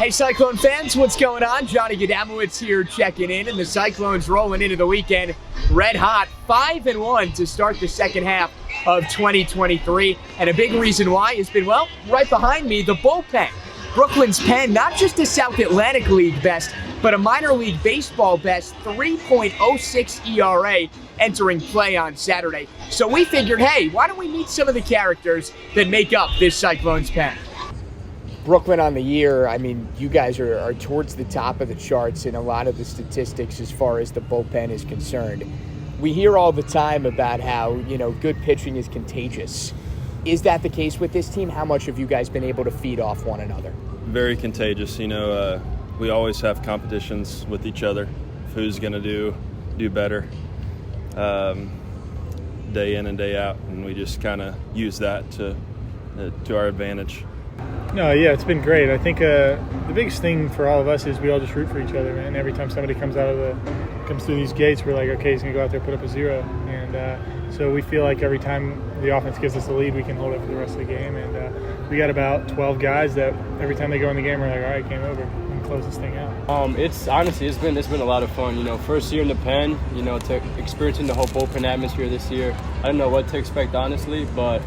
Hey, Cyclone fans, what's going on? Johnny Gadamowitz here checking in, and the Cyclones rolling into the weekend red hot, 5-1 to start the second half of 2023. And a big reason why has been, well, right behind me, the bullpen. Brooklyn's pen, not just a South Atlantic League best, but a minor league baseball best, 3.06 ERA entering play on Saturday. So we figured, hey, why don't we meet some of the characters that make up this Cyclones pen? Brooklyn on the year, I mean, you guys are towards the top of the charts in a lot of the statistics as far as the bullpen is concerned. We hear all the time about how, good pitching is contagious. Is that the case with this team? How much have you guys been able to feed off one another? Very contagious. We always have competitions with each other. Who's going to do better day in and day out, and we just kind of use that to our advantage. No, yeah, it's been great. I think the biggest thing for all of us is we all just root for each other, man. Every time somebody comes through these gates, we're like, okay, he's gonna go out there, put up a zero, and so we feel like every time the offense gives us a lead, we can hold it for the rest of the game. And we got about 12 guys that every time they go in the game, we're like, all right, game over, and close this thing out. It's been a lot of fun. First year in the pen, to experiencing the whole bullpen atmosphere this year. I don't know what to expect, honestly, but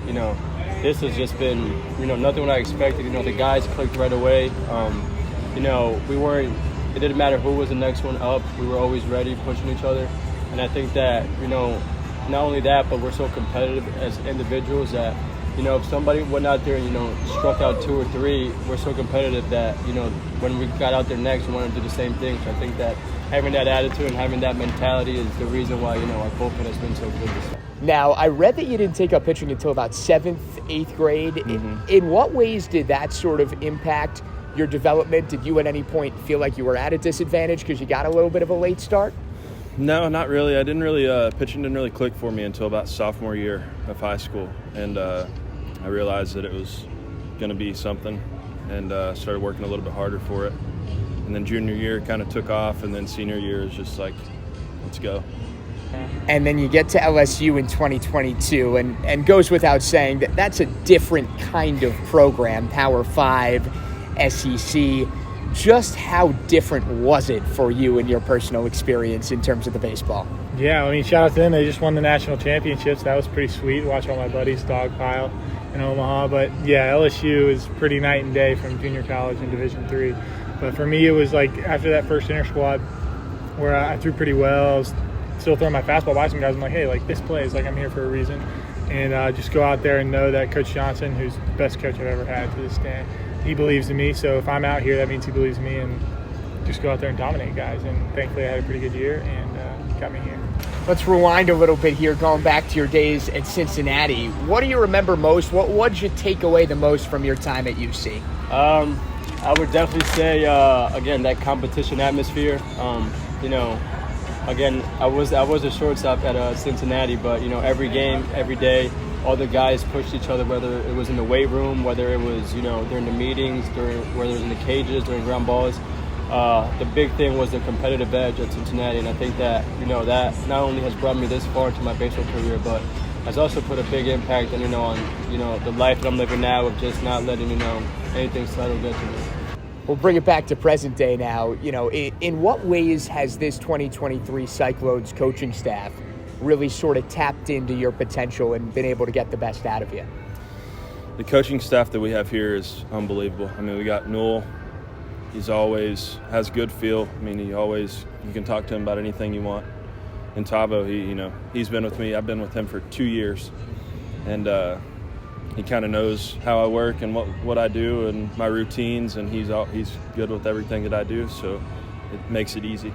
this has just been, nothing what I expected. The guys clicked right away. It didn't matter who was the next one up. We were always ready, pushing each other. And I think that, not only that, but we're so competitive as individuals that, if somebody went out there and, struck out 2 or 3, we're so competitive that, when we got out there next, we wanted to do the same thing. So I think that having that attitude and having that mentality is the reason why, our bullpen has been so good this year. Now, I read that you didn't take up pitching until about 7th, 8th grade. Mm-hmm. In what ways did that sort of impact your development? Did you at any point feel like you were at a disadvantage because you got a little bit of a late start? No, not really. Pitching didn't really click for me until about sophomore year of high school. And I realized that it was going to be something, and started working a little bit harder for it. And then junior year kind of took off, and then senior year is just like, let's go. And then you get to LSU in 2022, and goes without saying that that's a different kind of program, Power 5, SEC. Just how different was it for you in your personal experience in terms of the baseball? Yeah, I mean, shout out to them. They just won the national championships. That was pretty sweet. Watch all my buddies dogpile in Omaha. But, yeah, LSU is pretty night and day from junior college and Division III. But for me, it was like after that first inter-squad where I threw pretty well, I was still throwing my fastball by some guys. I'm like, hey, this play is I'm here for a reason. And just go out there and know that Coach Johnson, who's the best coach I've ever had to this day, he believes in me. So if I'm out here, that means he believes in me, and just go out there and dominate guys. And thankfully I had a pretty good year and got me here. Let's rewind a little bit here, going back to your days at Cincinnati. What do you remember most? What did you take away the most from your time at UC? I would definitely say, again, that competition atmosphere. Again, I was a shortstop at Cincinnati, but every game, every day, all the guys pushed each other. Whether it was in the weight room, whether it was during the meetings, whether it was in the cages, during ground balls. The big thing was the competitive edge at Cincinnati, and I think that that not only has brought me this far into my baseball career, but has also put a big impact on the life that I'm living now of just not letting anything slide or get to me. We'll bring it back to present day now. In what ways has this 2023 Cyclones coaching staff really sort of tapped into your potential and been able to get the best out of you? The coaching staff that we have here is unbelievable. I mean, we got Newell. He's always has good feel. I mean, you can talk to him about anything you want. And Tavo, he's been with me. I've been with him for 2 years. And he kind of knows how I work and what I do and my routines, and he's good with everything that I do, so it makes it easy.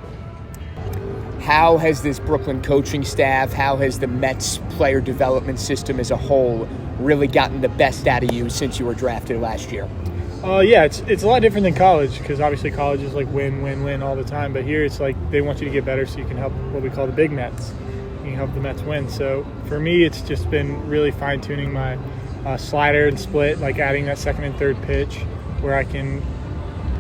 How has this Brooklyn coaching staff, how has the Mets player development system as a whole really gotten the best out of you since you were drafted last year? Yeah, it's a lot different than college, because obviously college is win, win, win all the time. But here it's they want you to get better so you can help what we call the big Mets. You can help the Mets win. So for me, it's just been really fine-tuning my slider and split, adding that second and third pitch where I can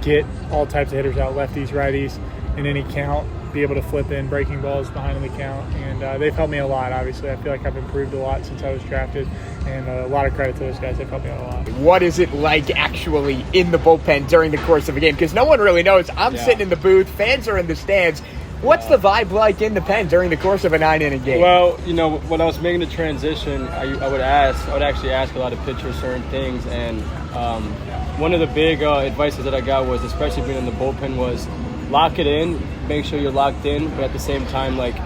get all types of hitters out, lefties, righties, in any count, be able to flip in breaking balls behind the count, and they've helped me a lot. Obviously, I feel like I've improved a lot since I was drafted, and a lot of credit to those guys. They've helped me out a lot. What is it like actually in the bullpen during the course of a game? Because no one really knows. I'm sitting in the booth, fans are in the stands. What's the vibe like in the pen during the course of a 9-inning game? Well, you know, when I was making the transition, I would actually ask a lot of pitchers certain things, and one of the big advices that I got was, especially being in the bullpen, was lock it in, make sure you're locked in, but at the same time, like,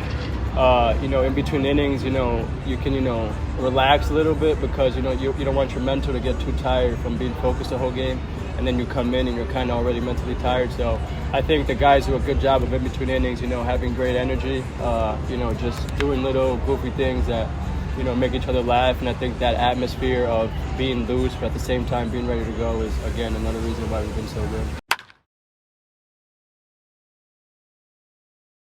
you know, in between innings, you know, you can, you know, relax a little bit, because, you know, you don't want your mental to get too tired from being focused the whole game, and then you come in and you're kind of already mentally tired. So I think the guys do a good job of in between innings, you know, having great energy, you know, just doing little goofy things that, you know, make each other laugh. And I think that atmosphere of being loose but at the same time being ready to go is, again, another reason why we've been so good.